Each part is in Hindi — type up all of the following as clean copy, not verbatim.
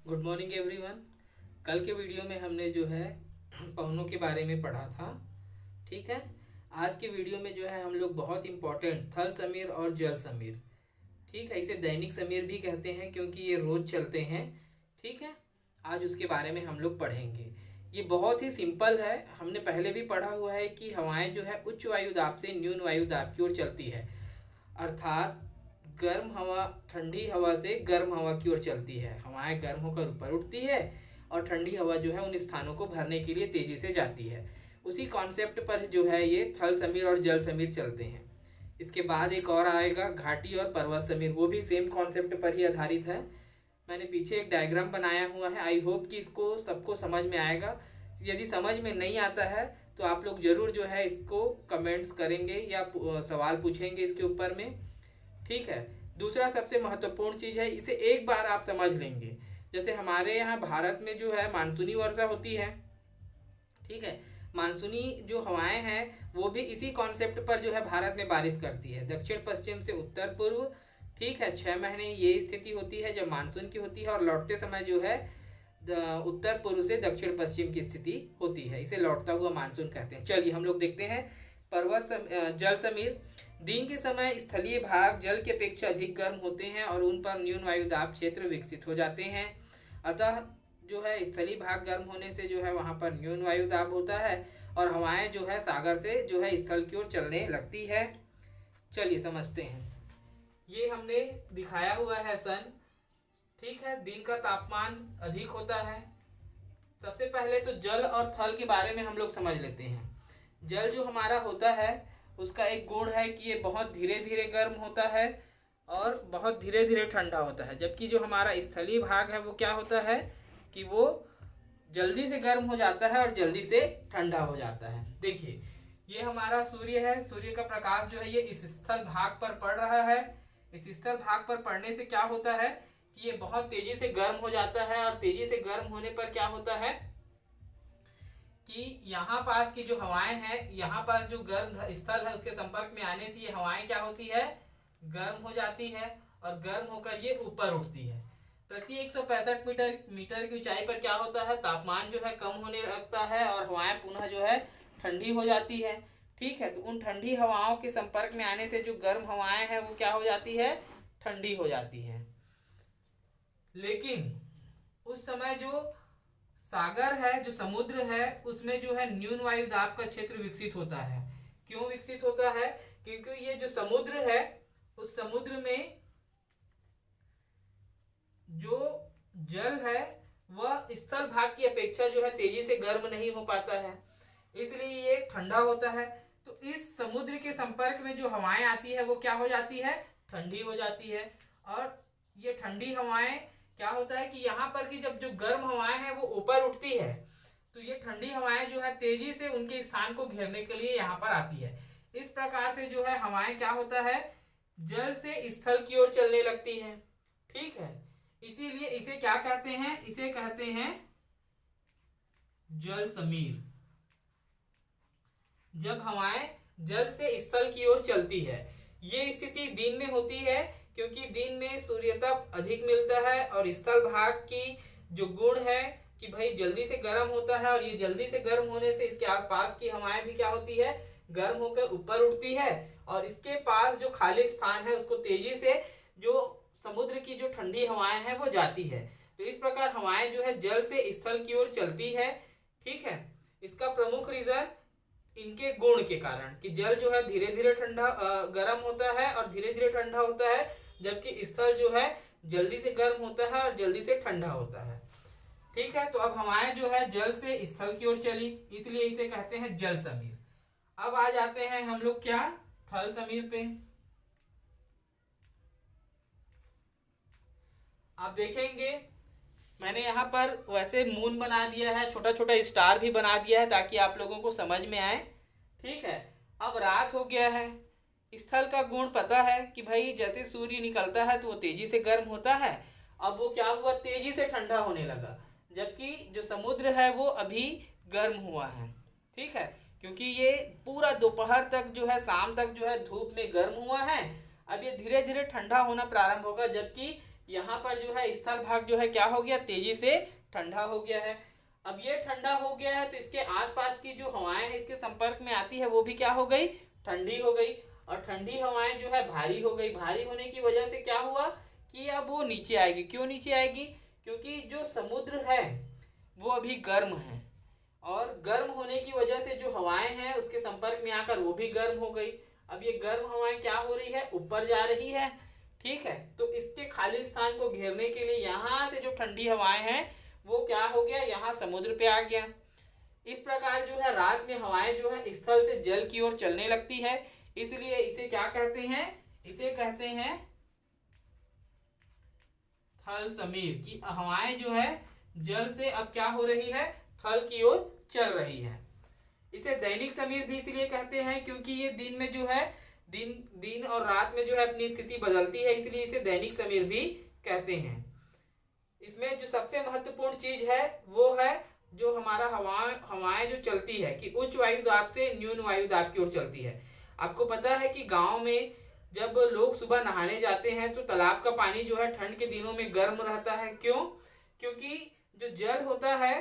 Good morning everyone. कल के वीडियो में हमने जो है पवनों के बारे में पढ़ा था। ठीक है। आज के वीडियो में जो है हम लोग बहुत इंपॉर्टेंट थल समीर और जल समीर, ठीक है, इसे दैनिक समीर भी कहते हैं क्योंकि ये रोज चलते हैं। ठीक है। आज उसके बारे में हम लोग पढ़ेंगे। ये बहुत ही सिंपल है, हमने पहले भी पढ़ा हुआ है कि हवाएं जो है उच्च वायु दाब से न्यून वायु दाब की ओर चलती है, अर्थात गर्म हवा ठंडी हवा से गर्म हवा की ओर चलती है। हवाएं गर्म होकर ऊपर उठती है और ठंडी हवा जो है उन स्थानों को भरने के लिए तेजी से जाती है। उसी कॉन्सेप्ट पर जो है ये थल समीर और जल समीर चलते हैं। इसके बाद एक और आएगा घाटी और पर्वत समीर, वो भी सेम कॉन्सेप्ट पर ही आधारित है। मैंने पीछे एक डायग्राम बनाया हुआ है, आई होप कि इसको सबको समझ में आएगा। यदि समझ में नहीं आता है तो आप लोग जरूर जो है इसको कमेंट्स करेंगे या सवाल पूछेंगे इसके ऊपर में। ठीक है। दूसरा सबसे महत्वपूर्ण चीज है, इसे एक बार आप समझ लेंगे। जैसे हमारे यहाँ भारत में जो है मानसूनी वर्षा होती है। ठीक है। मानसूनी जो हवाएं हैं वो भी इसी कॉन्सेप्ट पर जो है भारत में बारिश करती है, दक्षिण पश्चिम से उत्तर पूर्व। ठीक है। 6 महीने ये स्थिति होती है जब मानसून की होती है, और लौटते समय जो है उत्तर पूर्व से दक्षिण पश्चिम की स्थिति होती है। इसे लौटता हुआ मानसून कहते हैं। चलिए हम लोग देखते हैं जल समीर। दिन के समय स्थलीय भाग जल की अपेक्षा अधिक गर्म होते हैं और उन पर न्यून वायुदाब क्षेत्र विकसित हो जाते हैं। अतः जो है स्थलीय भाग गर्म होने से जो है वहां पर न्यून वायुदाब होता है और हवाएं जो है सागर से जो है स्थल की ओर चलने लगती है। चलिए समझते हैं। ये हमने दिखाया हुआ है सन। ठीक है। दिन का तापमान अधिक होता है। सबसे पहले तो जल और थल के बारे में हम लोग समझ लेते हैं। जल जो हमारा होता है उसका एक गुण है कि ये बहुत धीरे धीरे गर्म होता है और बहुत धीरे धीरे ठंडा होता है, जबकि जो हमारा स्थलीय भाग है वो क्या होता है कि वो जल्दी से गर्म हो जाता है और जल्दी से ठंडा हो जाता है। देखिए ये हमारा सूर्य है, सूर्य का प्रकाश जो है ये इस स्थल भाग पर पड़ रहा है। इस स्थल भाग पर पड़ने से क्या होता है कि ये बहुत तेजी से गर्म हो जाता है, और तेजी से गर्म होने पर क्या होता है कि यहाँ पास की जो हवाएं हैं, यहाँ पास जो गर्म स्थल है उसके संपर्क में आने से ये हवाएं क्या होती है, गर्म हो जाती है और गर्म होकर ये ऊपर उठती है। प्रति 165 मीटर की ऊंचाई पर क्या होता है, तापमान जो है कम होने लगता है और हवाएं पुनः जो है ठंडी हो जाती है। ठीक है। तो उन ठंडी हवाओं के संपर्क में आने से जो गर्म हवाएं हैं वो क्या हो जाती है, ठंडी हो जाती है। लेकिन उस समय जो सागर है, जो समुद्र है, उसमें जो है न्यून वायु दाब का क्षेत्र विकसित होता है। क्यों विकसित होता है, क्योंकि ये जो समुद्र है उस समुद्र में जो जल है वह स्थल भाग की अपेक्षा जो है तेजी से गर्म नहीं हो पाता है, इसलिए ये ठंडा होता है। तो इस समुद्र के संपर्क में जो हवाएं आती है वो क्या हो जाती है, ठंडी हो जाती है। और ये ठंडी हवाएं क्या होता है कि यहाँ पर की जब जो गर्म हवाएं हैं वो ऊपर उठती है, तो ये ठंडी हवाएं जो है तेजी से उनके स्थान को घेरने के लिए यहाँ पर आती है। इस प्रकार से जो है हवाएं क्या होता है, जल से स्थल की ओर चलने लगती है। ठीक है। इसीलिए इसे क्या कहते हैं, इसे कहते हैं जल समीर। जब हवाएं जल से स्थल की ओर चलती है, ये स्थिति दिन में होती है क्योंकि दिन में सूर्यताप अधिक मिलता है और स्थल भाग की जो गुण है कि भाई जल्दी से गर्म होता है, और ये जल्दी से गर्म होने से इसके आसपास की हवाएं भी क्या होती है, गर्म होकर ऊपर उठती है और इसके पास जो खाली स्थान है उसको तेजी से जो समुद्र की जो ठंडी हवाएं हैं वो जाती है। तो इस प्रकार हवाएं जो है जल से स्थल की ओर चलती है। ठीक है। इसका प्रमुख रीजन इनके गुण के कारण कि जल जो है धीरे धीरे ठंडा गर्म होता है और धीरे धीरे ठंडा होता है, जबकि स्थल जो है जल्दी से गर्म होता है और जल्दी से ठंडा होता है। ठीक है। तो अब हवाएं जो है जल से स्थल की ओर चली, इसलिए इसे कहते हैं जल समीर। अब आ जाते हैं हम लोग क्या, थल समीर पे। आप देखेंगे मैंने यहाँ पर वैसे मून बना दिया है, छोटा छोटा स्टार भी बना दिया है ताकि आप लोगों को समझ में आए। ठीक है। अब रात हो गया है। स्थल का गुण पता है कि भाई जैसे सूर्य निकलता है तो वो तेजी से गर्म होता है, अब वो क्या हुआ, तेजी से ठंडा होने लगा, जबकि जो समुद्र है वो अभी गर्म हुआ है। ठीक है। क्योंकि ये पूरा दोपहर तक जो है, शाम तक जो है धूप में गर्म हुआ है, अब ये धीरे धीरे ठंडा होना प्रारंभ होगा, जबकि यहाँ पर जो है स्थल भाग जो है क्या हो गया, तेजी से ठंडा हो गया है। अब ये ठंडा हो गया है तो इसके आसपास की जो हवाएं हैं इसके संपर्क में आती है वो भी क्या हो गई, ठंडी हो गई। और ठंडी हवाएं जो है भारी हो गई। भारी होने की वजह से क्या हुआ कि अब वो नीचे आएगी। क्यों नीचे आएगी, क्योंकि जो समुद्र है वो अभी गर्म है, और गर्म होने की वजह से जो हवाएं हैं उसके संपर्क में आकर वो भी गर्म हो गई। अब ये गर्म हवाएं क्या हो रही है, ऊपर जा रही है। ठीक है, तो इसके खाली स्थान को घेरने के लिए यहाँ से जो ठंडी हवाएं हैं वो क्या हो गया, यहाँ समुद्र पे आ गया। इस प्रकार जो है रात में हवाएं जो है स्थल से जल की ओर चलने लगती है, इसलिए इसे क्या कहते हैं, इसे कहते हैं थल समीर। की हवाएं जो है जल से अब क्या हो रही है, थल की ओर चल रही है। इसे दैनिक समीर भी इसलिए कहते हैं क्योंकि ये दिन में जो है दिन और रात में जो है अपनी स्थिति बदलती है, इसलिए इसे दैनिक समीर भी कहते हैं। इसमें जो सबसे महत्वपूर्ण चीज है वो है जो हमारा हवाएं जो चलती है कि उच्च वायु दाब से न्यून वायु दाब की ओर चलती है। आपको पता है कि गांव में जब लोग सुबह नहाने जाते हैं तो तालाब का पानी जो है ठंड के दिनों में गर्म रहता है। क्यों, क्योंकि जो जल होता है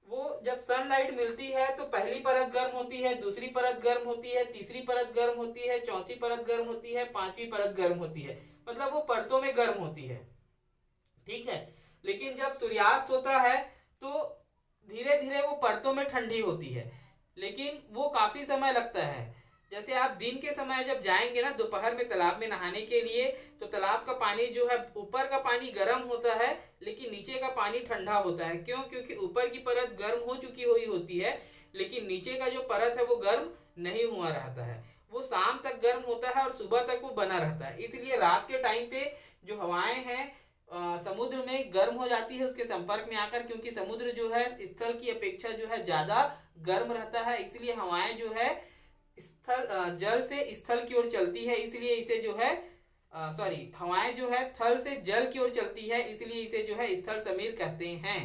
वो जब सनलाइट मिलती है तो पहली परत गर्म होती है, दूसरी परत गर्म होती है, तीसरी परत गर्म होती है, चौथी परत गर्म होती है, पांचवी परत गर्म होती है, मतलब वो परतों में गर्म होती है। ठीक है, लेकिन जब सूर्यास्त होता है तो धीरे धीरे वो परतों में ठंडी होती है, लेकिन वो काफी समय लगता है। जैसे आप दिन के समय जब जाएंगे ना दोपहर में तालाब में नहाने के लिए, तो तालाब का पानी जो है ऊपर का पानी गर्म होता है लेकिन नीचे का पानी ठंडा होता है। क्यों, क्योंकि ऊपर की परत गर्म हो चुकी हुई होती है लेकिन नीचे का जो परत है वो गर्म नहीं हुआ रहता है। वो शाम तक गर्म होता है और सुबह तक वो बना रहता है। इसलिए रात के टाइम पे जो हवाएं हैं समुद्र में गर्म हो जाती है उसके संपर्क में आकर, क्योंकि समुद्र जो है स्थल की अपेक्षा जो है ज्यादा गर्म रहता है, इसलिए हवाएं जो है जल से स्थल की ओर चलती है, इसलिए इसे जो है हवाएं जो है थल से जल की ओर चलती है, इसलिए इसे जो है स्थल समीर कहते हैं।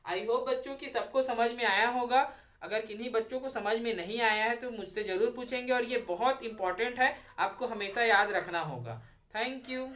आई होप बच्चों की सबको समझ में आया होगा। अगर किन्हीं बच्चों को समझ में नहीं आया है तो मुझसे जरूर पूछेंगे, और ये बहुत इंपॉर्टेंट है, आपको हमेशा याद रखना होगा। Thank you.